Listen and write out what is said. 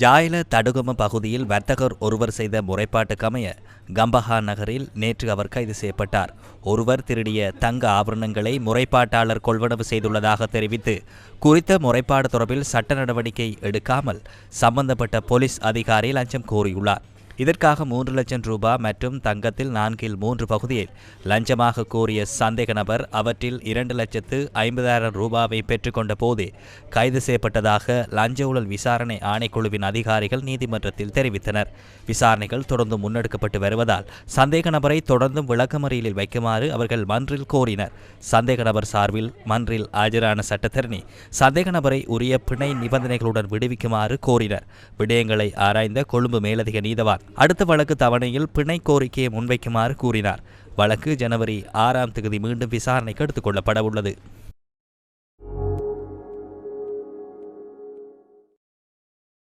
ஜாயல தடுகம பகுதியில் வர்த்தகர் ஒருவர் செய்த முறைப்பாட்டுக்கமைய கம்பஹா நகரில் நேற்று அவர் கைது செய்யப்பட்டார். ஒருவர் திருடிய தங்க ஆபரணங்களை முறைப்பாட்டாளர் கொள்வனவு செய்துள்ளதாக தெரிவித்து குறித்த முறைப்பாடு தொடர்பில் சட்ட நடவடிக்கை எடுக்காமல் சம்பந்தப்பட்ட போலீஸ் அதிகாரி லஞ்சம் கோரியுள்ளார். இதற்காக 3 லட்சம் ரூபாய் மற்றும் தங்கத்தில் 4/3 பகுதியை லஞ்சமாக கோரிய சந்தேக நபர் அவற்றில் 2,50,000 ரூபாவை பெற்றுக்கொண்ட போதே கைது செய்யப்பட்டதாக லஞ்ச ஊழல் விசாரணை ஆணைக்குழுவின் அதிகாரிகள் நீதிமன்றத்தில் தெரிவித்தனர். விசாரணைகள் தொடர்ந்து முன்னெடுக்கப்பட்டு வருவதால் சந்தேக நபரை தொடர்ந்தும் விளக்கமறியலில் வைக்குமாறு அவர்கள் மன்றில் கோரினர். சந்தேக நபர் சார்பில் மன்றில் ஆஜரான சட்டத்தரணி சந்தேக நபரை உரிய பிணை நிபந்தனைகளுடன் விடுவிக்குமாறு கோரினர். விடயங்களை ஆராய்ந்த கொழும்பு மேலதிக நீதவான் அடுத்த வழக்கு தவணையில் பிணை கோரிக்கையை முன்வைக்குமாறு கூறினார். வழக்கு ஜனவரி 6 மீண்டும் விசாரணைக்கு எடுத்துக் கொள்ளப்பட உள்ளது.